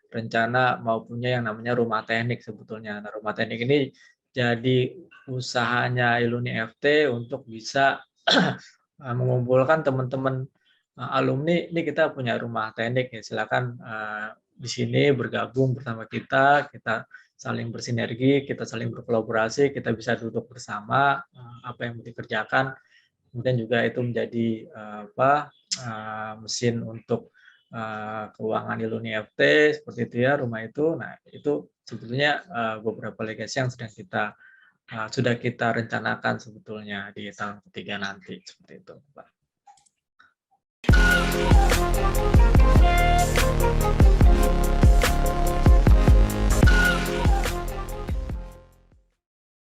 rencana mau punya yang namanya rumah teknik sebetulnya. Nah, rumah teknik ini jadi usahanya Iluni FT untuk bisa mengumpulkan teman-teman alumni. Ini kita punya rumah teknik ya, silakan di sini bergabung bersama kita, kita saling bersinergi, kita saling berkolaborasi, kita bisa duduk bersama apa yang mau dikerjakan. Kemudian juga itu menjadi mesin untuk keuangan Iluni FT seperti itu ya, rumah itu. Nah, itu sebetulnya beberapa legasi yang sudah kita rencanakan sebetulnya di tahun ketiga nanti seperti itu, Pak.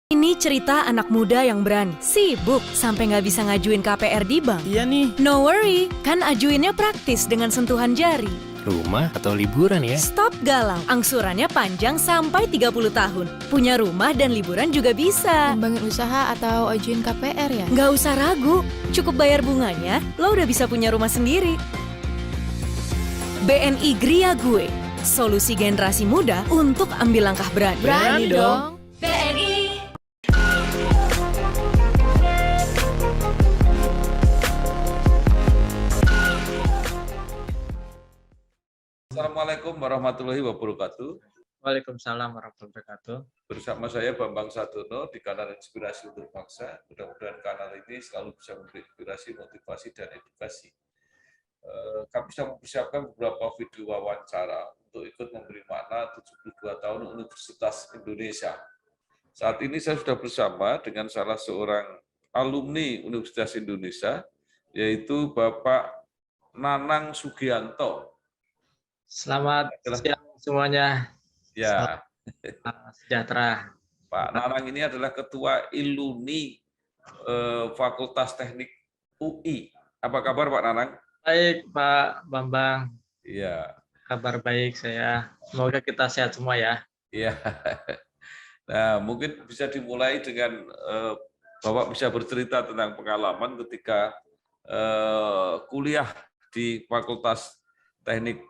Ini cerita anak muda yang berani, sibuk sampai nggak bisa ngajuin KPR di bank. Iya nih. No worry, kan ajuinnya praktis dengan sentuhan jari. Rumah atau liburan ya? Stop galau, angsurannya panjang sampai 30 tahun. Punya rumah dan liburan juga bisa. Ngembangin usaha atau ajuin KPR ya? Nggak usah ragu, cukup bayar bunganya, lo udah bisa punya rumah sendiri. BNI Gria Gue, solusi generasi muda untuk ambil langkah berani. Berani dong. BNI. Assalamualaikum warahmatullahi wabarakatuh. Waalaikumsalam warahmatullahi wabarakatuh. Bersama saya Bambang Sadono di kanal Inspirasi untuk Bangsa. Mudah-mudahan kanal ini selalu bisa memberi inspirasi, motivasi, dan edukasi. Kami sudah mempersiapkan beberapa video wawancara untuk ikut memberi makna 72 tahun Universitas Indonesia. Saat ini saya sudah bersama dengan salah seorang alumni Universitas Indonesia, yaitu Bapak Nanang Sugianto. Selamat siang semuanya. Ya, Sejahtera. Pak Nanang ini adalah Ketua Iluni Fakultas Teknik UI. Apa kabar Pak Nanang? Baik Pak Bambang. Iya. Kabar baik saya. Semoga kita sehat semua ya. Iya. Nah, mungkin bisa dimulai dengan Bapak bisa bercerita tentang pengalaman ketika kuliah di Fakultas Teknik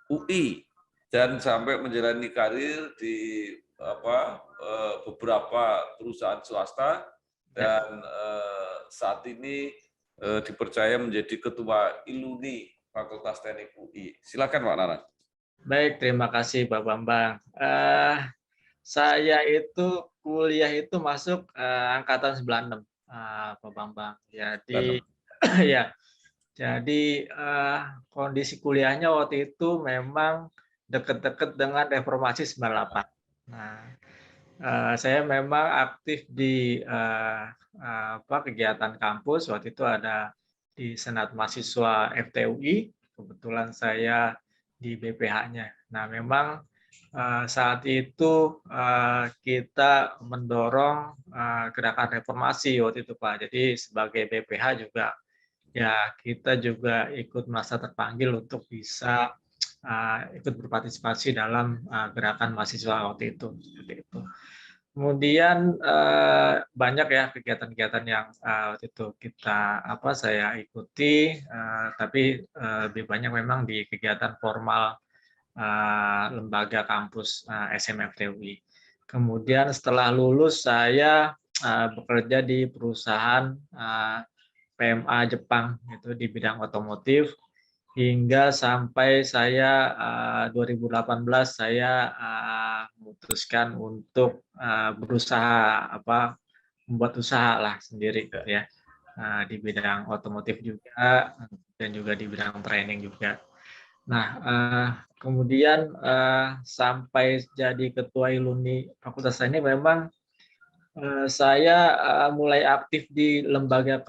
UI dan sampai menjalani karir di beberapa perusahaan swasta dan saat ini dipercaya menjadi Ketua Iluni Fakultas Teknik UI. Silakan Pak Nanang. Baik, terima kasih Pak Bambang. Saya itu kuliah itu masuk angkatan 96, Pak Bambang. Jadi ya. Jadi kondisi kuliahnya waktu itu memang dekat-dekat dengan reformasi 98. Nah, saya memang aktif di kegiatan kampus. Waktu itu ada di Senat Mahasiswa FTUI. Kebetulan saya di BPH-nya. Nah, memang saat itu kita mendorong gerakan reformasi waktu itu Pak. Jadi sebagai BPH juga ya kita juga ikut merasa terpanggil untuk bisa ikut berpartisipasi dalam gerakan mahasiswa waktu itu. Seperti itu. Kemudian banyak ya kegiatan-kegiatan yang waktu itu saya ikuti, tapi lebih banyak memang di kegiatan formal lembaga kampus SMFTUI. Kemudian setelah lulus saya bekerja di perusahaan PMA Jepang itu di bidang otomotif hingga sampai saya 2018 saya memutuskan untuk berusaha membuat usaha lah sendiri ya di bidang otomotif juga dan juga di bidang training juga. Nah kemudian sampai jadi ketua Iluni Fakultas ini memang saya mulai aktif di lembaga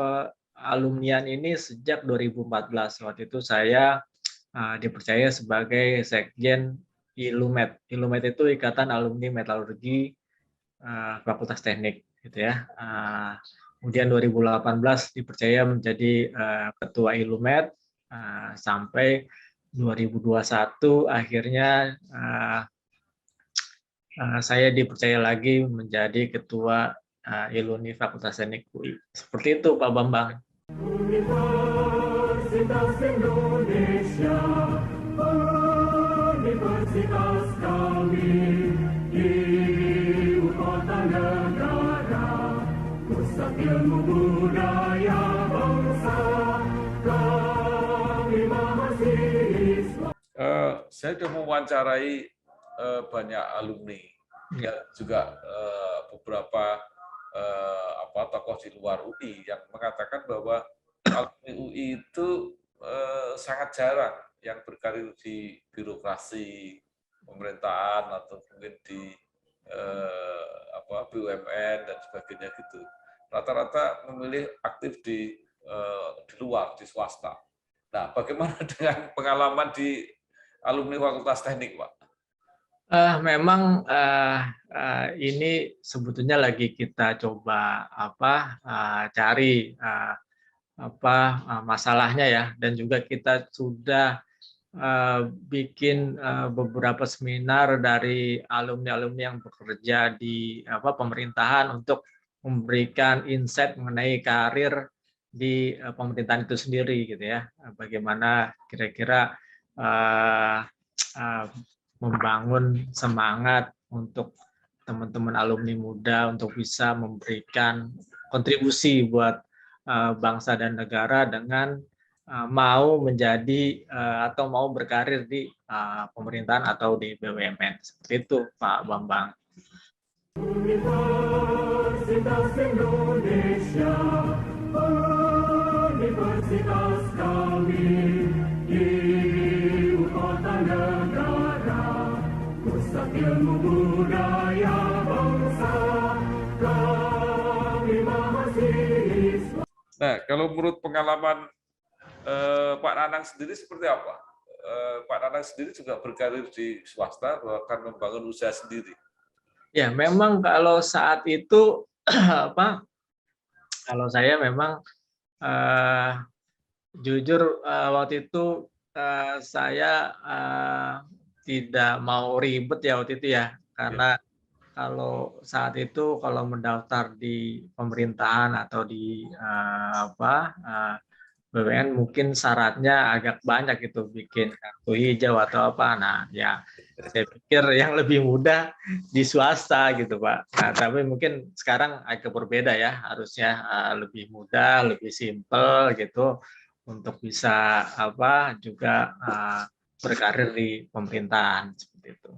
alumnian ini sejak 2014. Waktu itu saya dipercaya sebagai sekjen Ilumet. Ilumet itu Ikatan Alumni Metalurgi Fakultas Teknik, gitu ya. Kemudian 2018 dipercaya menjadi ketua Ilumet sampai 2021 akhirnya saya dipercaya lagi menjadi ketua Iluni Fakultas Teknik UI. Seperti itu Pak Bambang. Universitas Indonesia, Universitas Saya sudah mewawancarai banyak alumni, ya, juga beberapa tokoh di luar UI yang mengatakan bahwa alumni UI itu sangat jarang yang berkarir di birokrasi pemerintahan atau mungkin di BUMN dan sebagainya gitu. Rata-rata memilih aktif di luar, di swasta. Nah, bagaimana dengan pengalaman di alumni Fakultas Teknik, Pak? Memang ini sebetulnya lagi kita coba cari masalahnya ya, dan juga kita sudah bikin beberapa seminar dari alumni-alumni yang bekerja di pemerintahan untuk memberikan insight mengenai karir di pemerintahan itu sendiri gitu ya. Bagaimana kira-kira membangun semangat untuk teman-teman alumni muda untuk bisa memberikan kontribusi buat bangsa dan negara dengan mau menjadi atau mau berkarir di pemerintahan atau di BUMN. Seperti itu, Pak Bambang. Universitas Indonesia, universitas kami, ibu kota negara, pusat ilmu budaya bangsa, kami mahasiswa. Nah, kalau menurut pengalaman Pak Nanang sendiri seperti apa? Pak Nanang sendiri juga berkarir di swasta, bahkan membangun usaha sendiri. Ya, memang kalau saat itu kalau saya memang jujur waktu itu saya tidak mau ribet ya waktu itu ya, karena kalau saat itu kalau mendaftar di pemerintahan atau di BUMN mungkin syaratnya agak banyak gitu, bikin kartu hijau atau apa. Nah, ya saya pikir yang lebih mudah di swasta gitu, Pak. Nah, tapi mungkin sekarang agak berbeda ya, harusnya lebih mudah, lebih simpel gitu untuk bisa juga berkarir di pemerintahan seperti itu.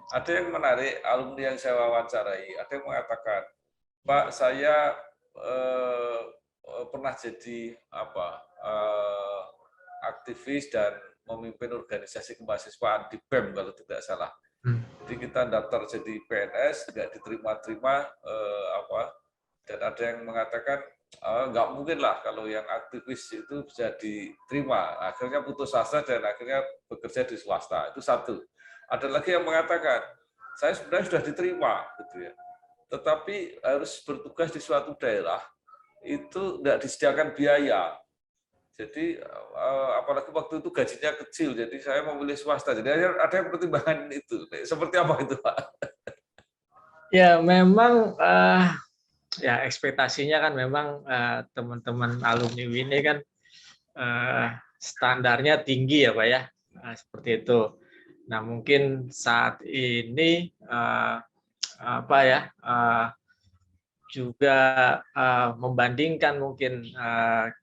Ada yang menarik, alumni yang saya wawancarai, ada yang mengatakan, Pak, saya pernah jadi aktivis dan memimpin organisasi kemahasiswaan di BEM kalau tidak salah. Jadi kita daftar jadi PNS, nggak diterima-terima, dan ada yang mengatakan nggak mungkin lah kalau yang aktivis itu bisa diterima. Akhirnya putus asa dan akhirnya bekerja di swasta. Itu satu. Ada lagi yang mengatakan, saya sebenarnya sudah diterima, gitu ya. Tetapi harus bertugas di suatu daerah, itu tidak disediakan biaya. Jadi, apalagi waktu itu gajinya kecil, jadi saya memilih swasta. Jadi ada yang pertimbangan itu. Seperti apa itu, Pak? Ya, memang ya ekspektasinya kan memang teman-teman alumni ini kan standarnya tinggi ya, Pak ya. Seperti itu. Nah, mungkin saat ini juga membandingkan mungkin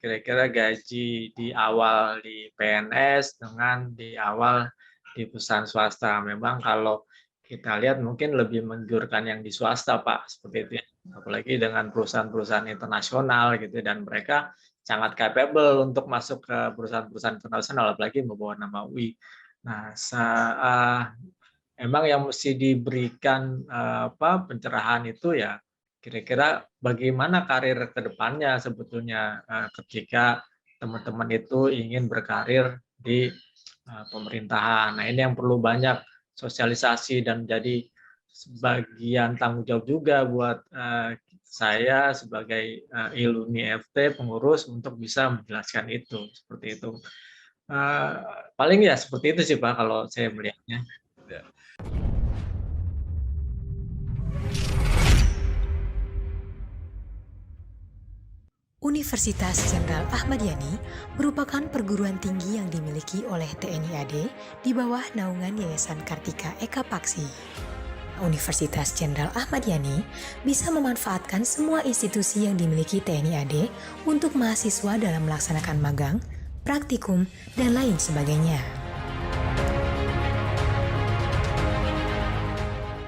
kira-kira gaji di awal di PNS dengan di awal di perusahaan swasta. Memang kalau kita lihat mungkin lebih menggiurkan yang di swasta, Pak, seperti itu ya. Apalagi dengan perusahaan-perusahaan internasional gitu, dan mereka sangat capable untuk masuk ke perusahaan-perusahaan internasional, apalagi membawa nama UI. Nah, emang yang mesti diberikan pencerahan itu ya kira-kira bagaimana karir ke depannya sebetulnya ketika teman-teman itu ingin berkarir di pemerintahan. Nah, ini yang perlu banyak sosialisasi dan jadi sebagian tanggung jawab juga buat saya sebagai Iluni FT pengurus untuk bisa menjelaskan itu seperti itu. Paling ya seperti itu sih Pak kalau saya melihatnya. Ya. Universitas Jenderal Ahmad Yani merupakan perguruan tinggi yang dimiliki oleh TNI AD di bawah naungan Yayasan Kartika Eka Paksi. Universitas Jenderal Ahmad Yani bisa memanfaatkan semua institusi yang dimiliki TNI AD untuk mahasiswa dalam melaksanakan magang, praktikum, dan lain sebagainya.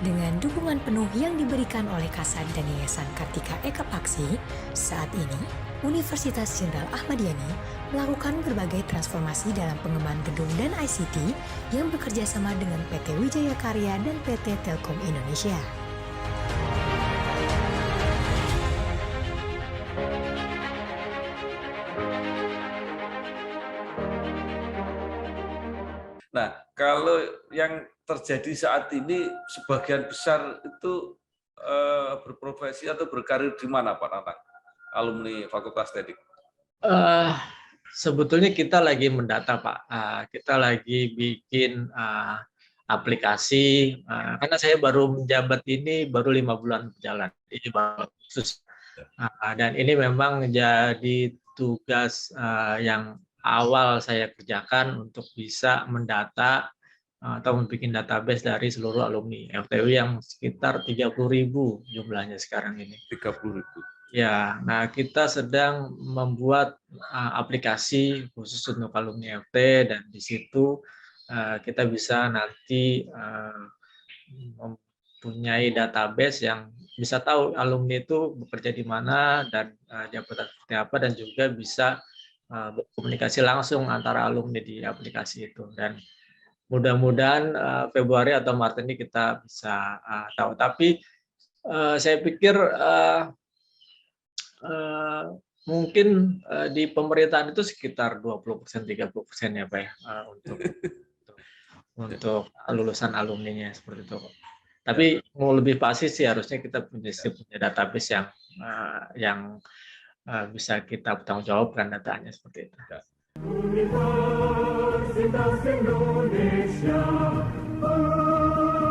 Dengan dukungan penuh yang diberikan oleh Kasad dan Yayasan Kartika Eka Paksi, saat ini Universitas Jenderal Ahmad Yani melakukan berbagai transformasi dalam pengembangan gedung dan ICT yang bekerja sama dengan PT Wijaya Karya dan PT Telkom Indonesia. Nah, kalau yang terjadi saat ini sebagian besar itu berprofesi atau berkarir di mana Pak Nanang, alumni Fakultas Teknik? Sebetulnya kita lagi mendata Pak, kita lagi bikin aplikasi, karena saya baru menjabat ini baru 5 bulan berjalan, ini baru khusus. Dan ini memang jadi tugas yang awal saya kerjakan untuk bisa mendata atau membuat database dari seluruh alumni FTW yang sekitar 30.000 jumlahnya sekarang ini. 30.000. Ya, nah kita sedang membuat aplikasi khusus untuk alumni FT dan di situ kita bisa nanti mempunyai database yang bisa tahu alumni itu bekerja di mana dan jabatan seperti apa, dan juga bisa berkomunikasi langsung antara alumni di aplikasi itu. Dan mudah-mudahan Februari atau Maret ini kita bisa tahu. Tapi saya pikir mungkin di pemerintahan itu sekitar 20%, 30% ya Pak ya, untuk lulusan alumninya seperti itu. Tapi mau lebih pasti sih harusnya kita punya database yang bisa kita bertanggung jawabkan datanya seperti itu. Universitas Indonesia,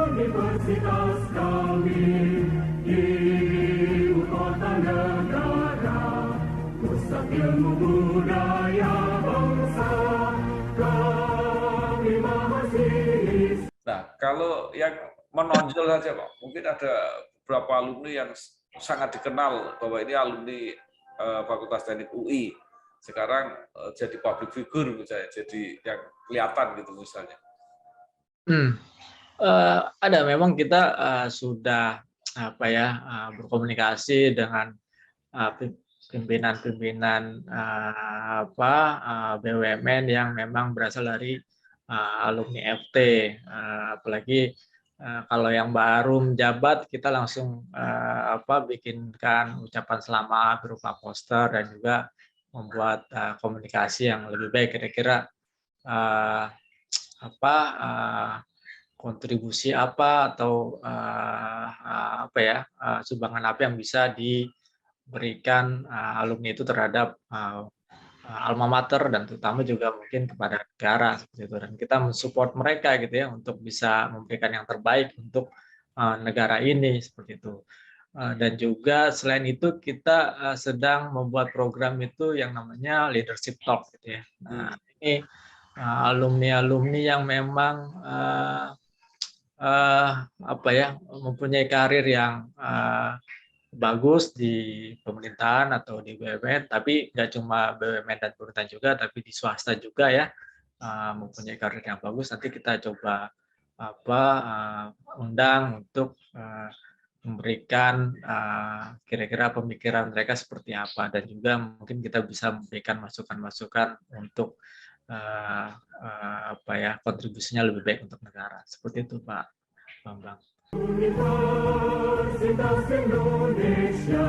universitas kami, ibu kota negara, pusat ilmu budaya bangsa, kami mahasiswa. Nah, kalau yang menonjol saja Pak, mungkin ada beberapa alumni yang sangat dikenal bahwa ini alumni Fakultas Teknik UI. Sekarang jadi public figure misalnya, jadi yang kelihatan gitu misalnya. Ada, memang kita sudah berkomunikasi dengan pimpinan-pimpinan BUMN yang memang berasal dari alumni FT, apalagi kalau yang baru menjabat kita langsung bikinkan ucapan selamat berupa poster dan juga membuat komunikasi yang lebih baik, kira-kira kontribusi apa atau sumbangan apa yang bisa diberikan alumni itu terhadap alma mater dan terutama juga mungkin kepada negara seperti itu, dan kita mensupport mereka gitu ya untuk bisa memberikan yang terbaik untuk negara ini seperti itu. Dan juga selain itu kita sedang membuat program itu yang namanya leadership talk gitu ya. Nah, ini alumni-alumni yang memang mempunyai karir yang bagus di pemerintahan atau di BUMN, tapi nggak cuma BUMN dan pemerintahan juga, tapi di swasta juga ya, mempunyai karir yang bagus. Nanti kita coba undang untuk memberikan kira-kira pemikiran mereka seperti apa, dan juga mungkin kita bisa memberikan masukan-masukan untuk kontribusinya lebih baik untuk negara. Seperti itu Pak Bambang. Universitas Indonesia,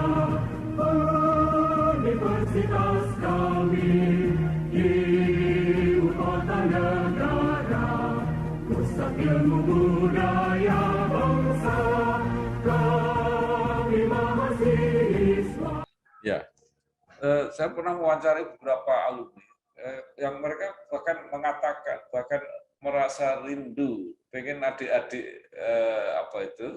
universitas kami, ibu kota negara, pusat ilmu budaya bangsa, kami mahasiswa. saya pernah mewawancari beberapa alumni yang mereka bahkan mengatakan, bahkan merasa rindu, pengen adik-adik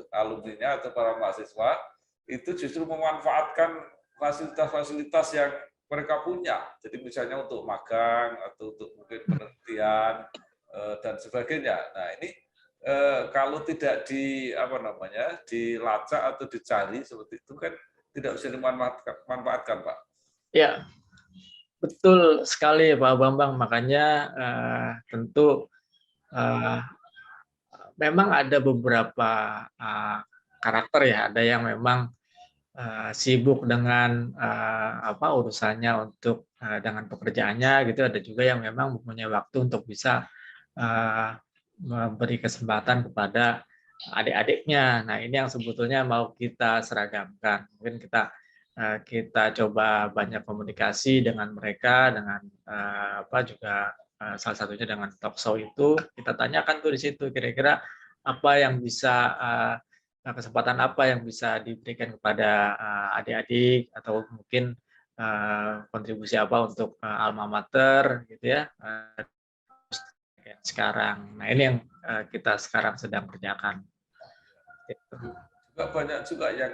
alumninya atau para mahasiswa itu justru memanfaatkan fasilitas-fasilitas yang mereka punya. Jadi misalnya untuk magang atau untuk mungkin penelitian dan sebagainya. Nah ini kalau tidak dilacak atau dicari seperti itu kan tidak bisa dimanfaatkan, Pak. Ya, betul sekali Pak Bambang. Makanya tentu memang ada beberapa karakter ya. Ada yang memang sibuk dengan urusannya untuk dengan pekerjaannya gitu. Ada juga yang memang mempunyai waktu untuk bisa memberi kesempatan kepada adik-adiknya. Nah, ini yang sebetulnya mau kita seragamkan. Mungkin kita coba banyak komunikasi dengan mereka, dengan juga salah satunya dengan talk show itu. Kita tanyakan tuh di situ kira-kira apa yang bisa kesempatan apa yang bisa diberikan kepada adik-adik atau mungkin kontribusi apa untuk alma mater gitu ya sekarang. Nah ini yang kita sekarang sedang kerjakan. Juga banyak juga yang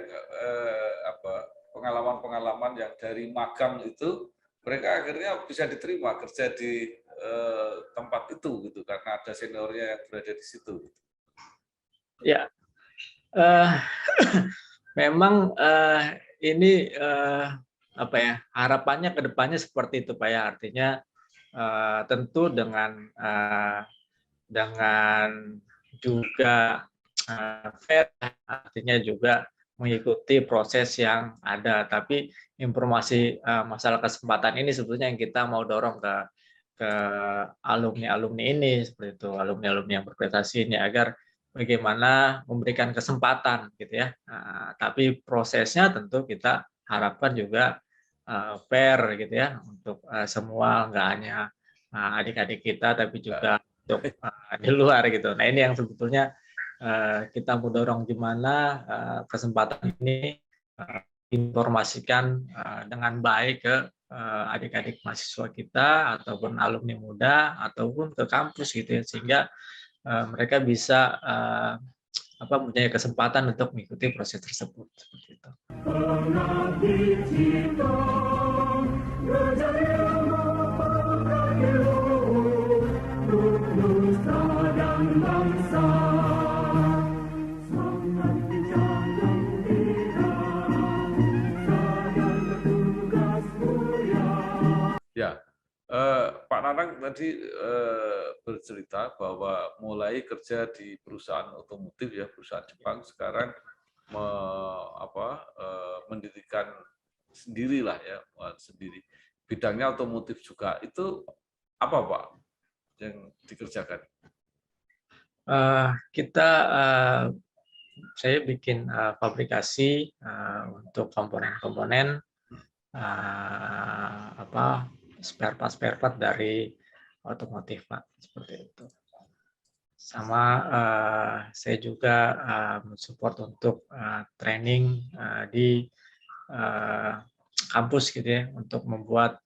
pengalaman-pengalaman yang dari magang itu mereka akhirnya bisa diterima kerja di tempat itu gitu karena ada seniornya yang berada di situ. Ya. Memang ini harapannya ke depannya seperti itu Pak ya, artinya tentu dengan juga fair, artinya juga mengikuti proses yang ada, tapi informasi masalah kesempatan ini sebetulnya yang kita mau dorong ke alumni-alumni ini seperti itu, alumni-alumni yang berprestasi ini agar bagaimana memberikan kesempatan gitu ya. Tapi prosesnya tentu kita harapkan juga fair gitu ya untuk semua, nggak hanya adik-adik kita tapi juga untuk di luar gitu. Nah ini yang sebetulnya kita mau dorong gimana kesempatan ini informasikan dengan baik ke adik-adik mahasiswa kita ataupun alumni muda ataupun ke kampus gitu ya, sehingga mereka bisa mempunyai kesempatan untuk mengikuti proses tersebut seperti itu. Ya, Pak Nanang tadi bercerita bahwa mulai kerja di perusahaan otomotif ya, perusahaan Jepang, sekarang mendirikan sendirilah ya, sendiri. Bidangnya otomotif juga. Itu apa Pak yang dikerjakan? Saya bikin fabrikasi untuk komponen-komponen spare part dari otomotif Pak, seperti itu. Sama saya juga mensupport untuk training di kampus gitu ya, untuk membuat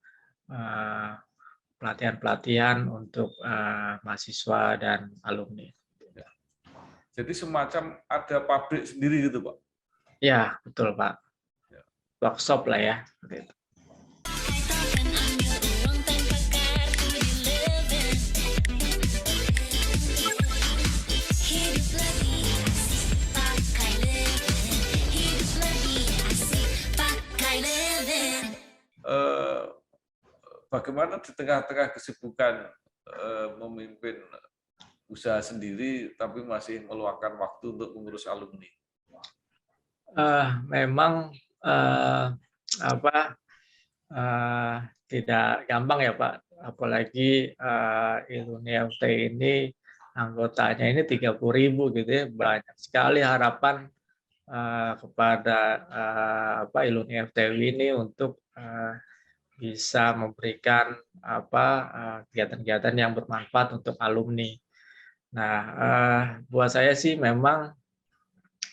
pelatihan-pelatihan untuk mahasiswa dan alumni. Jadi semacam ada pabrik sendiri gitu Pak? Ya, betul Pak. Workshop lah ya. Seperti itu. Bagaimana di tengah-tengah kesibukan memimpin usaha sendiri, tapi masih meluangkan waktu untuk mengurus alumni? Memang tidak gampang ya Pak, apalagi Iluni FT ini anggotanya ini 30.000 gitu ya, banyak sekali harapan kepada Iluni FTW ini untuk bisa memberikan kegiatan-kegiatan yang bermanfaat untuk alumni. Nah, buat saya sih memang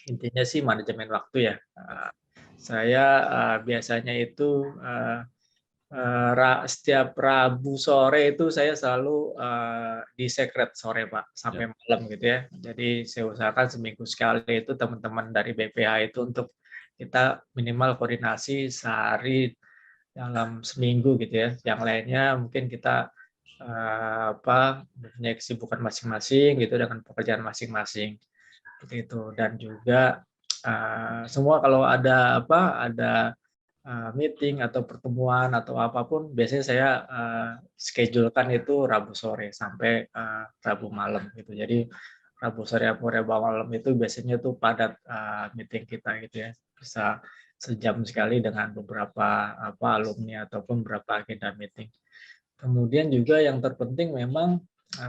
intinya sih manajemen waktu ya. Saya biasanya itu setiap Rabu sore itu saya selalu di secret sore Pak, sampai malam gitu ya. Jadi saya usahakan seminggu sekali itu teman-teman dari BPH itu untuk kita minimal koordinasi sehari dalam seminggu gitu ya. Yang lainnya mungkin kita punya kesibukan masing-masing gitu dengan pekerjaan masing-masing seperti itu. Dan juga semua kalau ada meeting atau pertemuan atau apapun biasanya saya schedulekan itu Rabu sore sampai Rabu malam gitu. Jadi Rabu sore atau Rabu malam itu biasanya tuh padat meeting kita gitu ya. Bisa sejam sekali dengan beberapa alumni ataupun beberapa agenda meeting. Kemudian juga yang terpenting memang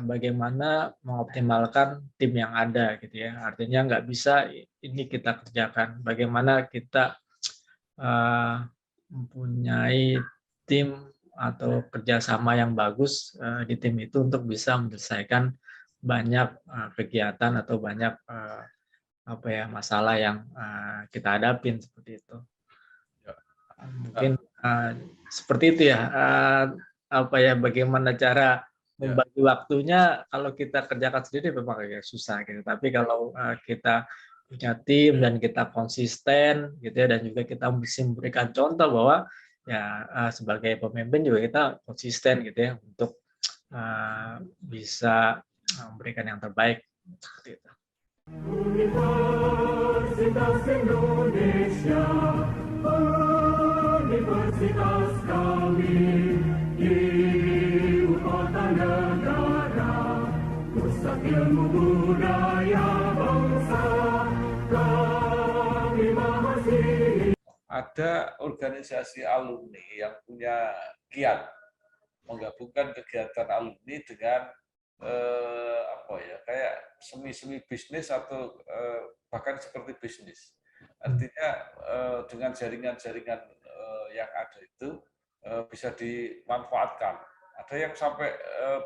bagaimana mengoptimalkan tim yang ada gitu ya. Artinya nggak bisa ini kita kerjakan. Bagaimana kita mempunyai tim atau kerjasama yang bagus di tim itu untuk bisa menyelesaikan banyak kegiatan atau banyak masalah yang kita hadapin seperti itu. Mungkin seperti itu ya. Bagaimana cara membagi waktunya kalau kita kerjakan sendiri memang agak susah gitu. Tapi kalau kita punya tim dan kita konsisten gitu ya, dan juga kita bisa memberikan contoh bahwa ya sebagai pemimpin juga kita konsisten gitu ya untuk bisa memberikan yang terbaik seperti itu. Universitas Indonesia, universitas kami di ibu kota negara, pusat ilmu budaya bangsa. Ada organisasi alumni yang punya kiat menggabungkan kegiatan alumni dengan kayak semi bisnis atau bahkan seperti bisnis. Artinya dengan jaringan-jaringan yang ada itu bisa dimanfaatkan. Ada yang sampai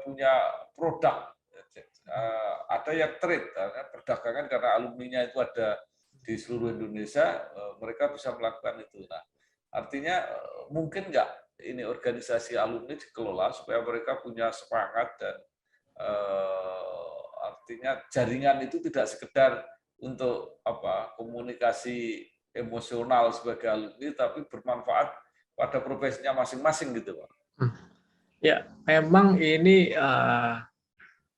punya produk, ada yang trade, perdagangan karena alumninya itu ada di seluruh Indonesia, mereka bisa melakukan itu. Nah, artinya mungkin nggak ini organisasi alumni dikelola supaya mereka punya semangat dan artinya jaringan itu tidak sekedar untuk komunikasi emosional sebagai alumni, tapi bermanfaat pada profesinya masing-masing gitu, Pak. Ya, memang ini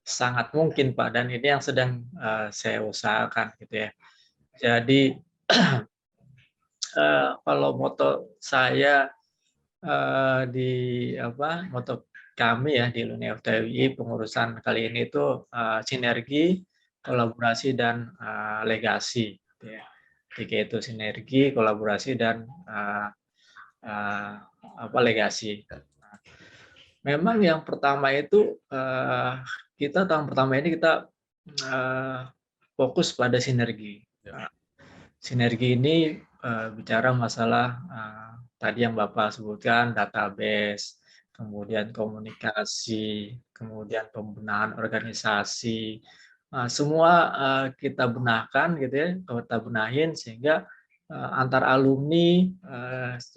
sangat mungkin Pak, dan ini yang sedang saya usahakan gitu ya. Jadi kalau moto saya moto kami ya di Iluni FTWI pengurusan kali ini itu sinergi, kolaborasi dan legasi. Gitu ya. Tiga itu sinergi, kolaborasi dan legasi. Memang yang pertama itu kita tahun pertama ini kita fokus pada sinergi. Sinergi ini bicara masalah tadi yang Bapak sebutkan, database, kemudian komunikasi, kemudian pembenahan organisasi, semua kita benahkan gitu ya, kita benahin sehingga antar alumni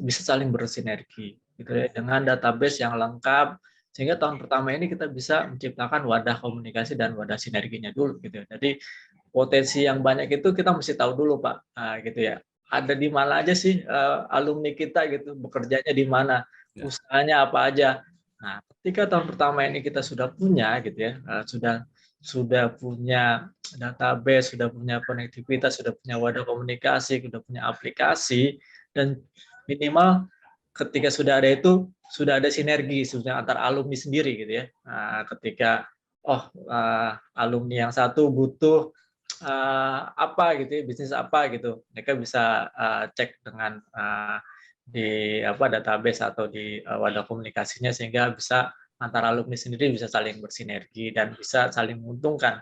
bisa saling bersinergi gitu ya, dengan database yang lengkap, sehingga tahun pertama ini kita bisa menciptakan wadah komunikasi dan wadah sinerginya dulu gitu. Jadi potensi yang banyak itu kita mesti tahu dulu Pak, gitu ya. Ada di mana aja sih alumni kita gitu, bekerjanya di mana, usahanya apa aja. Nah, ketika tahun pertama ini kita sudah punya gitu ya, sudah punya database, sudah punya konektivitas, sudah punya wadah komunikasi, sudah punya aplikasi, dan minimal ketika sudah ada itu, sudah ada sinergi sudah antar alumni sendiri gitu ya. Nah, ketika alumni yang satu butuh gitu ya, bisnis apa gitu, mereka bisa cek dengan di database atau di wadah komunikasinya, sehingga bisa antara alumni sendiri bisa saling bersinergi dan bisa saling menguntungkan.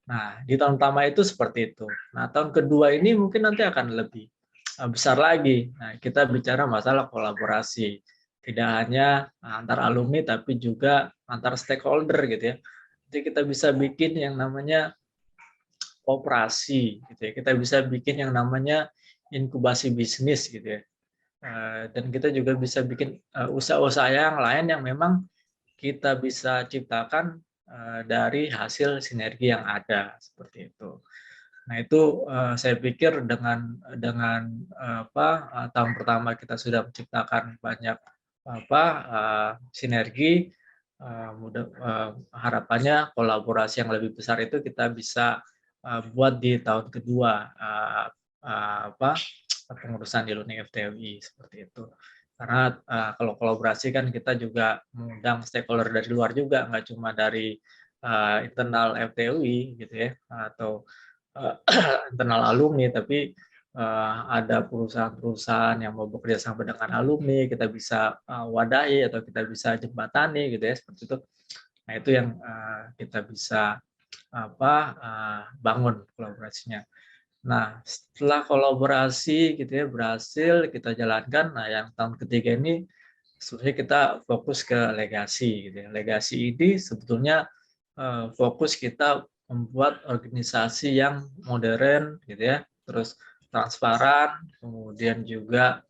Nah, di tahun pertama itu seperti itu. Nah, tahun kedua ini mungkin nanti akan lebih besar lagi. Nah, kita bicara masalah kolaborasi. Tidak hanya antar alumni, tapi juga antar stakeholder gitu ya. Jadi kita bisa bikin yang namanya kooperasi gitu ya. Kita bisa bikin yang namanya inkubasi bisnis gitu ya. Dan kita juga bisa bikin usaha-usaha yang lain yang memang kita bisa ciptakan dari hasil sinergi yang ada seperti itu. Nah itu saya pikir dengan tahun pertama kita sudah menciptakan banyak sinergi, harapannya kolaborasi yang lebih besar itu kita bisa buat di tahun kedua pengurusan di Iluni FTWI seperti itu. Karena kalau kolaborasi kan kita juga mengundang stakeholder dari luar juga, nggak cuma dari internal FTWI gitu ya, atau internal alumni, tapi ada perusahaan-perusahaan yang mau bekerja sama dengan alumni, kita bisa wadahi atau kita bisa jembatani gitu ya, seperti itu. Nah itu yang kita bisa bangun kolaborasinya. Nah setelah kolaborasi gitu ya berhasil kita jalankan, nah yang tahun ketiga ini sebenarnya kita fokus ke legasi gitu ya. Legasi ini sebetulnya fokus kita membuat organisasi yang modern gitu ya, terus transparan, kemudian juga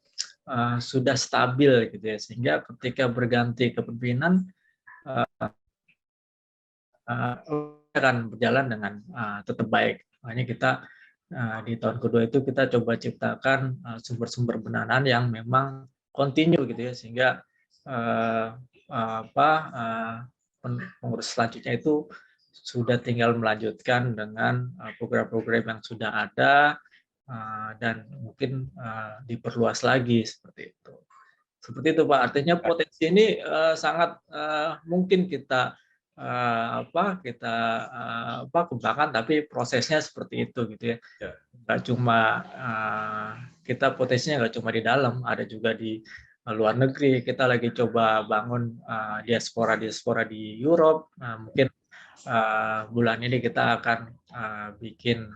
sudah stabil gitu ya, sehingga ketika berganti kepemimpinan akan berjalan dengan tetap baik. Makanya kita di tahun kedua itu kita coba ciptakan sumber-sumber pendanaan yang memang kontinu gitu ya, sehingga pengurus selanjutnya itu sudah tinggal melanjutkan dengan program-program yang sudah ada dan mungkin diperluas lagi seperti itu. Seperti itu Pak. Artinya potensi ini sangat mungkin kita kembangkan, tapi prosesnya seperti itu gitu ya. Nggak cuma kita potensinya nggak cuma di dalam, ada juga di luar negeri. Kita lagi coba bangun diaspora di Europe. Mungkin bulan ini kita akan bikin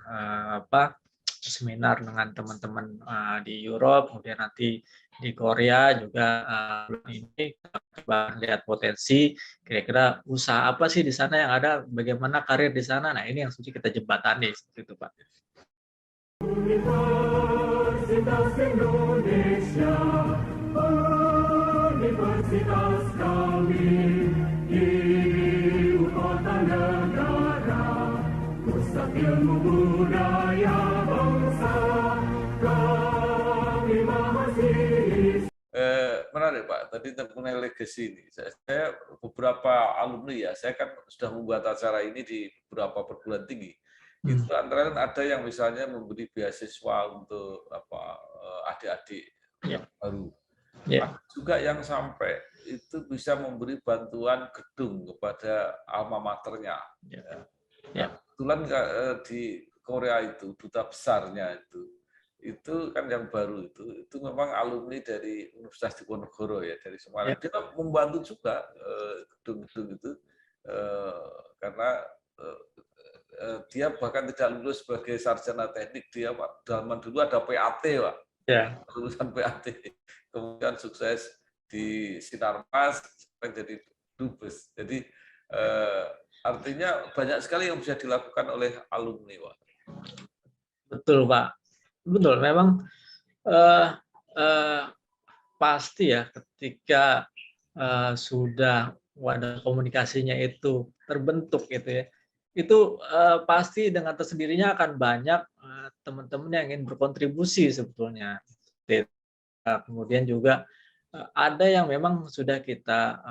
seminar dengan teman-teman di Europe, kemudian nanti di Korea juga bulan ini kita coba lihat potensi kira-kira usaha apa sih di sana yang ada, bagaimana karir di sana. Nah ini yang suci kita jembatani seperti itu Pak. Universitas Indonesia, universitas kami. Ilmu budaya bangsa kami mahasiswa. Menarik Pak, tadi mengenai legacy ini. Saya beberapa alumni ya, saya kan sudah membuat acara ini di beberapa perguruan tinggi. Itu antara lain ada yang misalnya memberi beasiswa untuk adik-adik yang baru. Ada juga yang sampai itu bisa memberi bantuan gedung kepada alma maternya. Kebetulan di Korea itu duta besarnya itu kan yang baru itu memang alumni dari Universitas Diponegoro ya, dari Semarang. Dia membantu juga gedung-gedung itu karena dia bahkan tidak lulus sebagai sarjana teknik, dia zaman dulu ada PAT Pak. Lulusan PAT, kemudian sukses di Sinarmas, jadi dubes. Jadi artinya banyak sekali yang bisa dilakukan oleh alumni, Pak. Betul, Pak. Betul, memang pasti ya ketika sudah wadah komunikasinya itu terbentuk gitu ya, itu pasti dengan tersendirinya akan banyak teman-teman yang ingin berkontribusi sebetulnya. Kemudian juga ada yang memang sudah kita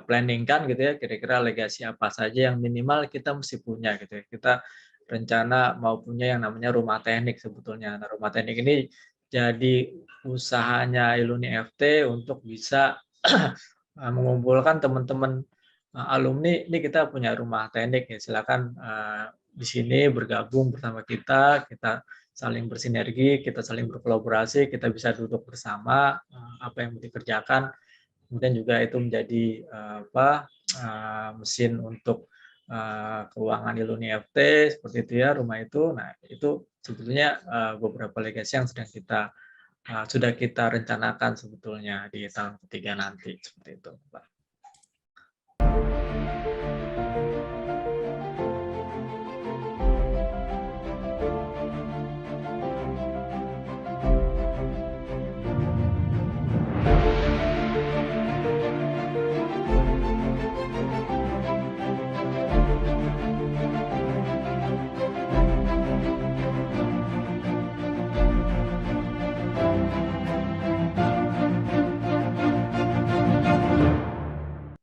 planningkan gitu ya, kira-kira legasi apa saja yang minimal kita mesti punya gitu ya. Kita rencana mau punya yang namanya rumah teknik sebetulnya. Nah, rumah teknik ini jadi usahanya Iluni FT untuk bisa mengumpulkan teman-teman alumni. Ini kita punya rumah teknik ya, silakan di sini bergabung bersama kita saling bersinergi, kita saling berkolaborasi, kita bisa duduk bersama apa yang mau dikerjakan. Kemudian juga itu menjadi mesin untuk keuangan Iluni FT seperti itu ya, rumah itu. Nah itu sebetulnya beberapa legasi yang sudah kita rencanakan sebetulnya di tahun ketiga nanti seperti itu, Pak.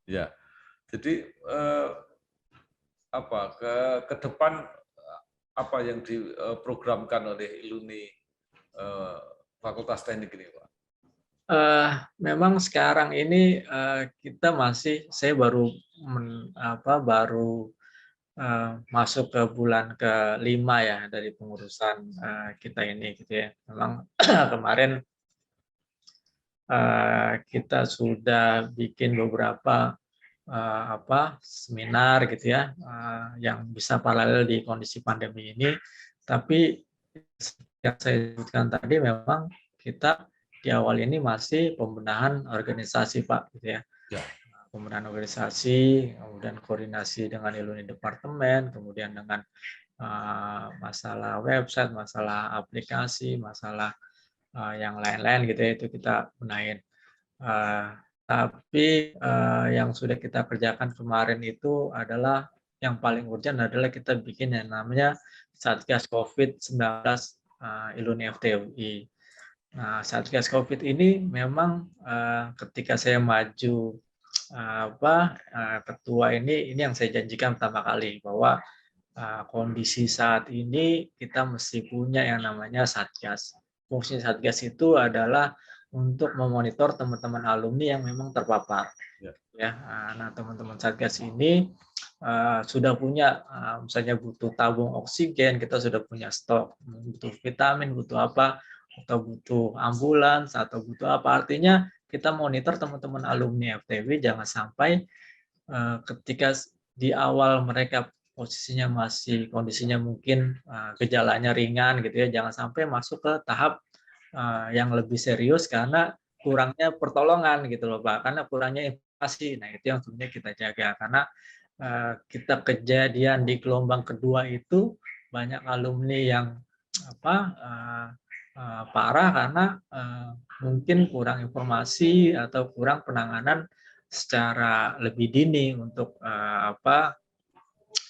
Ya, jadi apa ke depan apa yang diprogramkan oleh Iluni Fakultas Teknik ini, Pak? Memang sekarang ini kita saya baru masuk ke bulan ke-5 ya dari pengurusan kita ini gitu ya. Memang kemarin kita sudah bikin beberapa seminar gitu ya yang bisa paralel di kondisi pandemi ini. Tapi yang saya sebutkan tadi memang kita di awal ini masih pembenahan organisasi, Pak, gitu ya. Ya. Pembenahan organisasi, kemudian koordinasi dengan Iluni Departemen, kemudian dengan masalah website, masalah aplikasi, masalah yang lain-lain gitu ya, itu kita benahin. Tapi yang sudah kita kerjakan kemarin itu adalah yang paling urgent adalah kita bikin yang namanya Satgas COVID-19 Iluni FTUI. Nah, Satgas COVID ini memang ketika saya maju ketua ini yang saya janjikan pertama kali bahwa kondisi saat ini kita mesti punya yang namanya Satgas. Fungsi Satgas itu adalah untuk memonitor teman-teman alumni yang memang terpapar. Ya, nah teman-teman Satgas ini sudah punya, misalnya butuh tabung oksigen, kita sudah punya stok, butuh vitamin, butuh apa, atau butuh ambulans, atau butuh apa. Artinya kita monitor teman-teman alumni FTW jangan sampai ketika di awal mereka posisinya masih kondisinya mungkin gejalanya ringan gitu ya, jangan sampai masuk ke tahap yang lebih serius karena kurangnya pertolongan gitu loh, Pak, karena kurangnya informasi. Nah, itu yang sebenarnya kita jaga karena kita kejadian di gelombang kedua itu banyak alumni yang parah karena mungkin kurang informasi atau kurang penanganan secara lebih dini untuk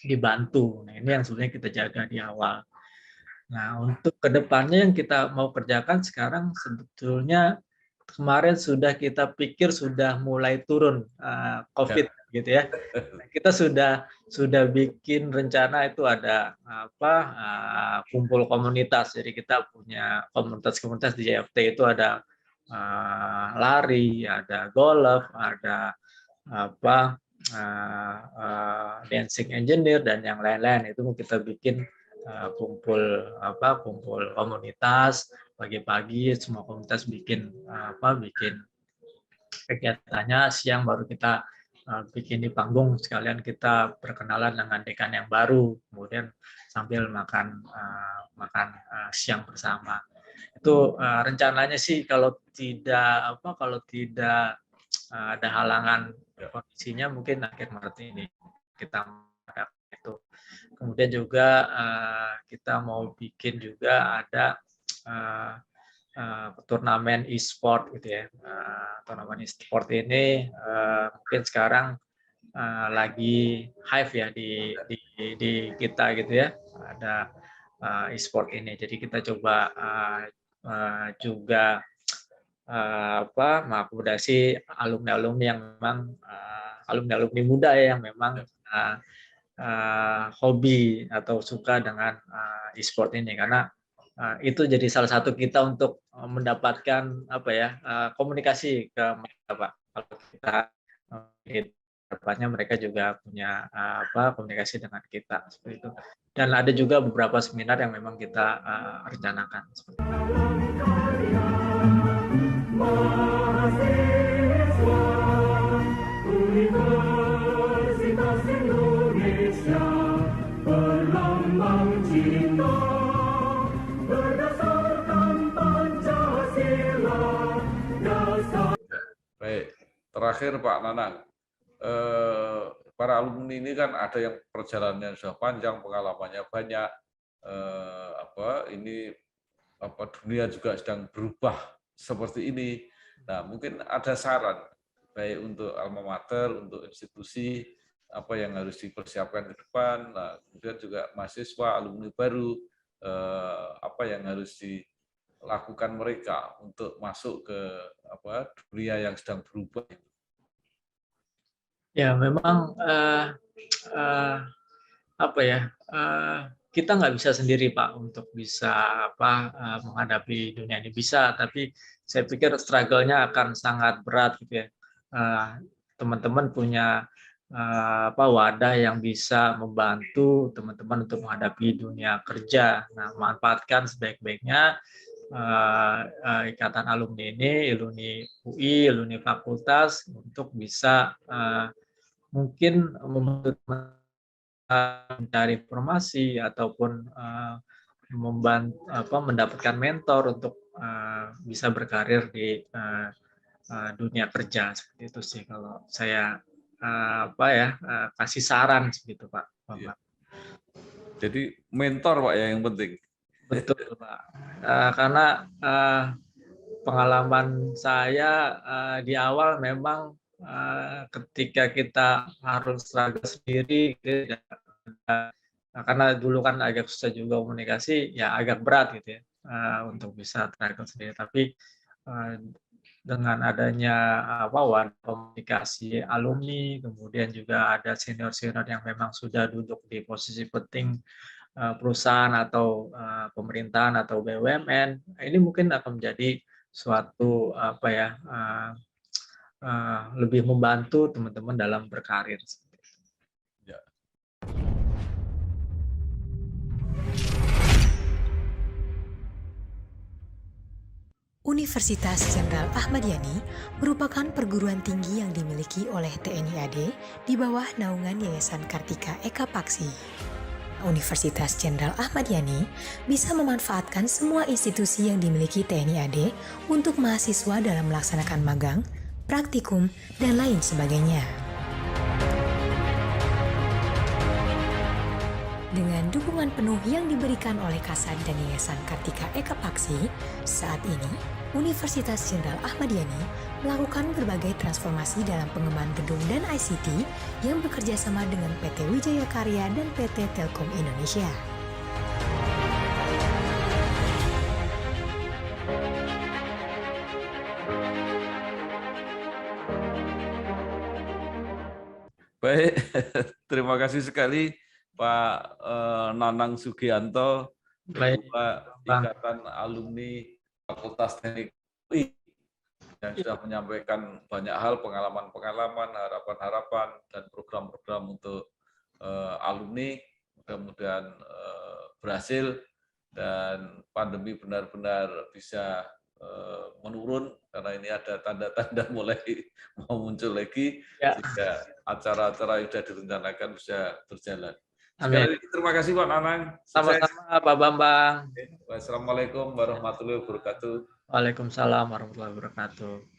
dibantu. Nah, ini yang sebenarnya kita jaga di awal. Nah, untuk kedepannya yang kita mau kerjakan sekarang sebetulnya kemarin sudah kita pikir sudah mulai turun COVID gitu ya. Kita sudah bikin rencana itu ada kumpul komunitas. Jadi kita punya komunitas-komunitas di JFT itu ada lari, ada golf, ada dancing engineer dan yang lain-lain. Itu kita bikin kumpul komunitas pagi-pagi, semua komunitas bikin kegiatannya, siang baru kita bikin di panggung, sekalian kita perkenalan dengan dekan yang baru, kemudian sambil makan siang bersama. Itu rencananya sih kalau tidak ada halangan kondisinya mungkin akhir Maret ini kita itu. Kemudian juga kita mau bikin juga ada turnamen e-sport gitu ya. Turnamen e-sport ini mungkin sekarang lagi hype ya di kita gitu ya. Ada e-sport ini. Jadi kita coba juga mengakomodasi alumni-alumni yang memang alumni-alumni muda ya yang memang hobi atau suka dengan e-sport ini, karena itu jadi salah satu kita untuk mendapatkan komunikasi ke mereka, Pak. Kalau kita depannya mereka juga punya komunikasi dengan kita seperti itu. Dan ada juga beberapa seminar yang memang kita rencanakan seperti itu. Baik, terakhir Pak Nanang, para alumni ini kan ada yang perjalanannya sudah panjang, pengalamannya banyak, dunia juga sedang berubah seperti ini. Nah, mungkin ada saran baik untuk alma mater, untuk institusi, apa yang harus dipersiapkan ke depan. Nah, kemudian juga mahasiswa, alumni baru, apa yang harus dilakukan mereka untuk masuk ke dunia yang sedang berubah. Ya memang apa ya, kita nggak bisa sendiri Pak untuk bisa menghadapi dunia ini. Bisa, tapi saya pikir struggle-nya akan sangat berat gitu ya. Teman-teman punya wadah yang bisa membantu teman-teman untuk menghadapi dunia kerja. Nah, manfaatkan sebaik-baiknya ikatan alumni ini, alumni UI, alumni fakultas untuk bisa mungkin membantu mencari informasi ataupun mendapatkan mentor untuk bisa berkarir di dunia kerja. Seperti itu sih kalau saya kasih saran segitu Pak. Iya. Jadi mentor Pak ya yang penting. Betul Pak. Karena pengalaman saya di awal memang ketika kita harus struggle sendiri, karena dulu kan agak susah juga komunikasi, ya agak berat gitu ya untuk bisa struggle sendiri. Tapi dengan adanya wadah komunikasi alumni, kemudian juga ada senior-senior yang memang sudah duduk di posisi penting perusahaan atau pemerintahan atau BUMN, ini mungkin akan menjadi suatu lebih membantu teman-teman dalam berkarir. Ya. Universitas Jenderal Ahmad Yani merupakan perguruan tinggi yang dimiliki oleh TNI AD di bawah naungan Yayasan Kartika Eka Paksi. Universitas Jenderal Ahmad Yani bisa memanfaatkan semua institusi yang dimiliki TNI AD untuk mahasiswa dalam melaksanakan magang, praktikum, dan lain sebagainya. Dengan dukungan penuh yang diberikan oleh Kasad dan Yayasan Kartika Eka Paksi, saat ini Universitas Jenderal Ahmad Yani melakukan berbagai transformasi dalam pengembangan gedung dan ICT yang bekerja sama dengan PT Wijaya Karya dan PT Telkom Indonesia. Baik, terima kasih sekali Pak Nanang Sugianto, Ketua Ikatan Alumni Fakultas Teknik UI, yang sudah menyampaikan banyak hal, pengalaman-pengalaman, harapan-harapan, dan program-program untuk alumni. Mudah-mudahan berhasil dan pandemi benar-benar bisa menurun, karena ini ada tanda-tanda mulai mau muncul lagi, sehingga acara-acara yang sudah direncanakan bisa berjalan. Sekali lagi terima kasih Pak Nanang. Sama-sama Pak Bambang. Wassalamualaikum warahmatullahi wabarakatuh. Waalaikumsalam warahmatullahi wabarakatuh.